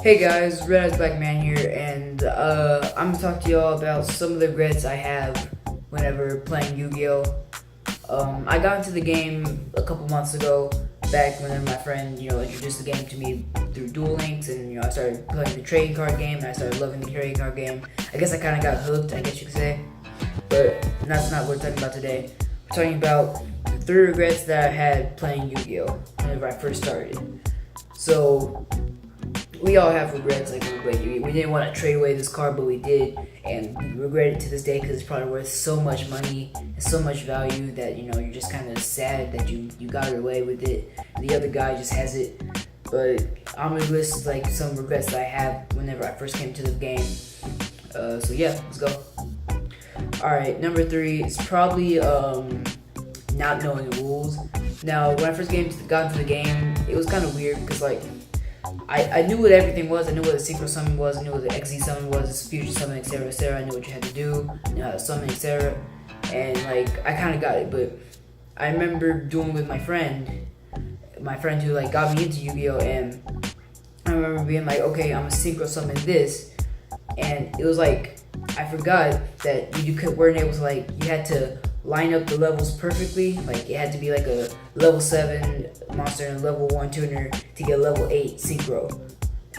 Hey guys, Red Eyes Black Man here, and I'm gonna talk to y'all about some of the regrets I have whenever playing Yu-Gi-Oh. I got into the game a couple months ago, back when my friend, introduced the game to me through Duel Links, and I started playing the trading card game, and I started loving the trading card game. I guess I kind of got hooked, I guess you could say, but that's not what we're talking about today. We're talking about the 3 regrets that I had playing Yu-Gi-Oh whenever I first started. So we all have regrets. Like we didn't want to trade away this card, but we did, and we regret it to this day because it's probably worth so much money and so much value that you're just kind of sad that you got away with it. The other guy just has it. But I'm gonna list like some regrets that I have whenever I first came to the game. So yeah, let's go. All right, number 3 is probably not knowing the rules. Now, when I first got into the game, it was kind of weird because I knew what everything was. I knew what a synchro summon was. I knew what the XZ summon was, future summon, etc., etc. I knew what you had to do. I knew how to summon, etc. And I kind of got it. But I remember doing with my friend who got me into Yu-Gi-Oh, and I remember being like, okay, I'm gonna synchro summon this, and it was like I forgot that you weren't able to you had to line up the levels perfectly. Like it had to be like a level 7 monster and a level 1 tuner to get level 8 synchro.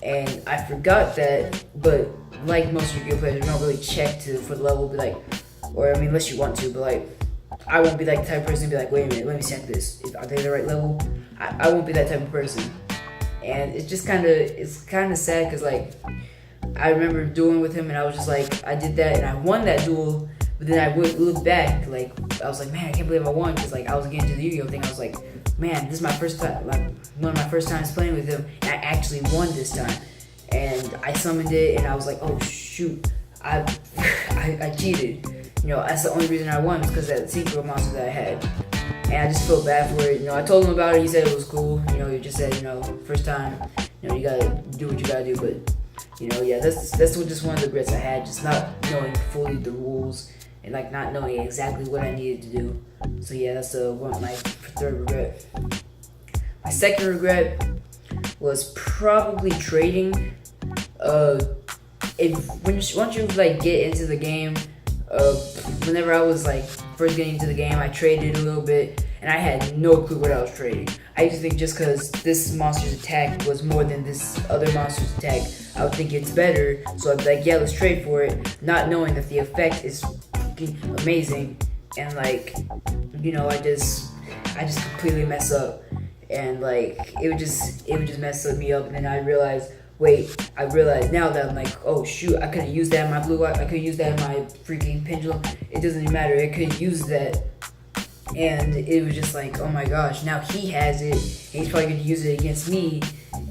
And I forgot that, but like most Yu-Gi-Oh players, we don't really check for the level, unless you want to, but I won't be the type of person to be like, wait a minute, let me check this. Are they the right level? I won't be that type of person. And it's kind of sad because I remember dueling with him and I was just I did that and I won that duel. But then I would look back, I was like, man, I can't believe I won, because I was getting to the Yu-Gi-Oh thing. I was like, man, this is my first time, one of my first times playing with him, and I actually won this time. And I summoned it, and I was like, oh shoot, I cheated. That's the only reason I won, was because of that synchro monster that I had. And I just felt bad for it. I told him about it. He said it was cool. He just said, first time, you gotta do what you gotta do. But yeah, that's just one of the regrets I had, just not knowing fully the rules and not knowing exactly what I needed to do. So yeah, that's my 3rd regret. My 2nd regret was probably trading. Once you get into the game, whenever I was first getting into the game, I traded a little bit, and I had no clue what I was trading. I used to think just because this monster's attack was more than this other monster's attack, I would think it's better. So I'd be like, yeah, let's trade for it, not knowing that the effect is amazing. And I just completely mess up, and it would just mess me up. And then I realized now that I'm oh shoot, I could have used that in my blue eye, I could use that in my freaking pendulum. It doesn't even matter, I could use that. And it was just oh my gosh, now he has it, and he's probably gonna use it against me,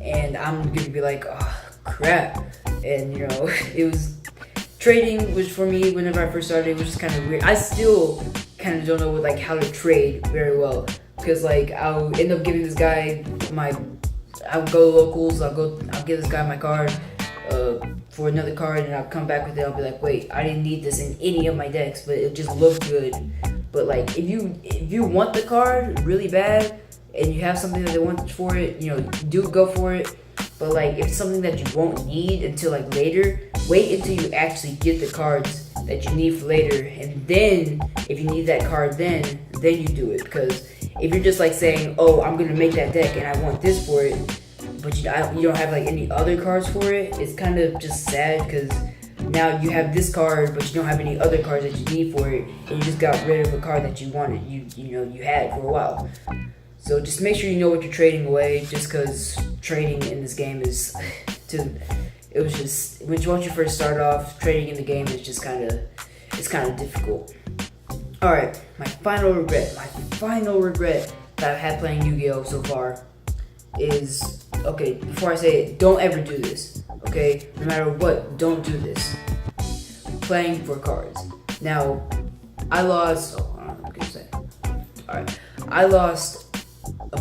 and I'm gonna be oh crap. And it was trading, which for me, whenever I first started, it was just kind of weird. I still kind of don't know how to trade very well, because I'll end up giving this guy I'll go locals, I'll give this guy my card for another card, and I'll come back with it. I'll be like, wait, I didn't need this in any of my decks, but it just looked good. But if you want the card really bad and you have something that they want for it, do go for it. But if it's something that you won't need until later, wait until you actually get the cards that you need for later, and then if you need that card, then you do it. Because if you're just saying, oh, I'm gonna make that deck and I want this for it, but you don't have any other cards for it, it's kind of just sad, because now you have this card but you don't have any other cards that you need for it, and you just got rid of a card that you wanted, you had for a while. So just make sure you know what you're trading away, just because trading in this game is once you first start off, trading in the game is just kind of difficult. Alright, my final regret that I've had playing Yu-Gi-Oh so far is, okay, before I say it, don't ever do this, okay? No matter what, don't do this. Playing for cards. Now, I lost a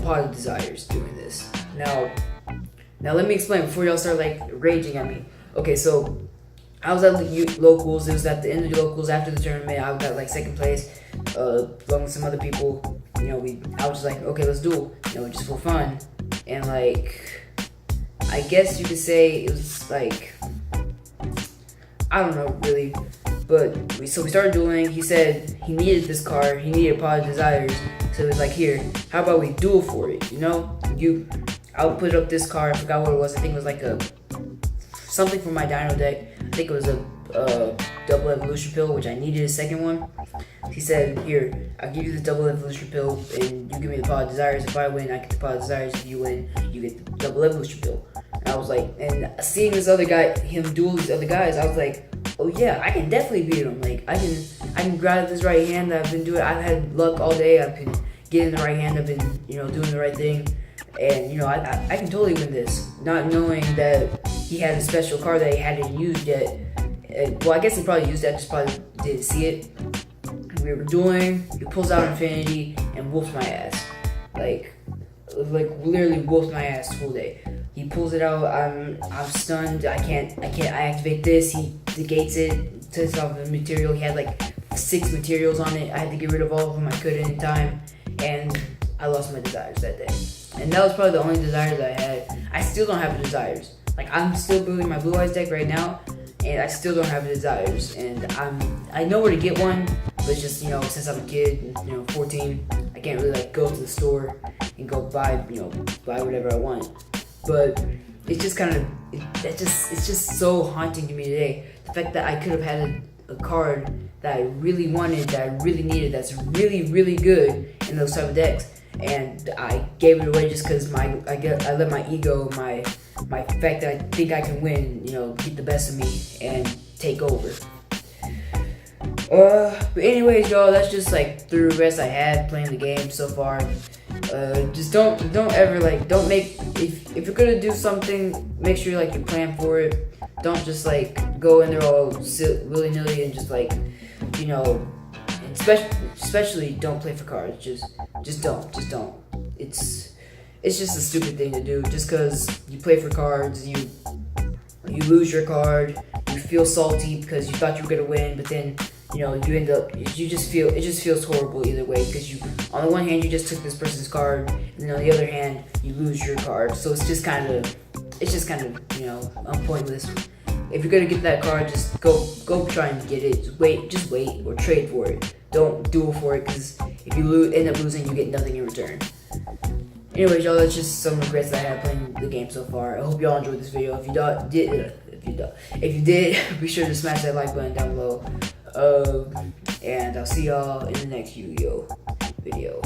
pot of desires doing this. Now let me explain before y'all start raging at me. Okay, so I was at locals. It was at the end of the locals after the tournament. I got 2nd place, along with some other people. I was just okay, let's duel, just for fun. And I guess you could say it was like, I don't know really, but so we started dueling. He said he needed this card, he needed Pot of Desires, so he was like, here, how about we duel for it? You know, I'll put up this card. I forgot what it was. I think it was like something from my Dino deck. I think it was a double evolution pill, which I needed a second one. He said, here, I'll give you the double evolution pill, and you give me the Pot of Desires. If I win, I get the Pot of Desires. If you win, you get the double evolution pill. And I was like, and seeing this other guy, him duel these other guys, I was like, oh yeah, I can definitely beat him. Like, I can grab this right hand that I've been doing. I've had luck all day. I've been getting the right hand. I've been, doing the right thing. And, I can totally win this. Not knowing that he had a special card that he hadn't used yet. Well, I guess he probably used that, just probably didn't see it. We were dueling, he pulls out Infinity and whoops my ass. Like literally whoops my ass the whole day. He pulls it out, I'm stunned, I activate this, he negates it, takes off the material. He had like 6 materials on it. I had to get rid of all of them I couldn't in time, and I lost my desires that day. And that was probably the only desires I had. I still don't have the desires. Like, I'm still building my Blue Eyes deck right now, and I still don't have the desires. And I know where to get one, but it's just, since I'm a kid, 14, I can't really like go to the store and go buy whatever I want. But it's just kind of, it's just so haunting to me today. The fact that I could have had a card that I really wanted, that I really needed, that's really, really good in those type of decks, and I gave it away just because I let my ego, my fact that I think I can win, get the best of me and take over. But anyways, y'all, that's just like the regrets I had playing the game so far. Just don't ever don't make, if you're gonna do something, make sure you plan for it. Don't just go in there all willy-nilly and just especially don't play for cards. Just don't. It's just a stupid thing to do. Just because you play for cards, you lose your card, you feel salty because you thought you were gonna win, but then you end up, it just feels horrible either way, because on the one hand you just took this person's card, and on the other hand you lose your card. So it's just kind of pointless. If you're gonna get that card, just go try and get it. Just wait or trade for it. Don't duel for it, because if you end up losing, you get nothing in return. Anyways, y'all, that's just some regrets that I had playing the game so far. I hope y'all enjoyed this video. If you did, be sure to smash that like button down below. And I'll see y'all in the next Yu-Gi-Oh video.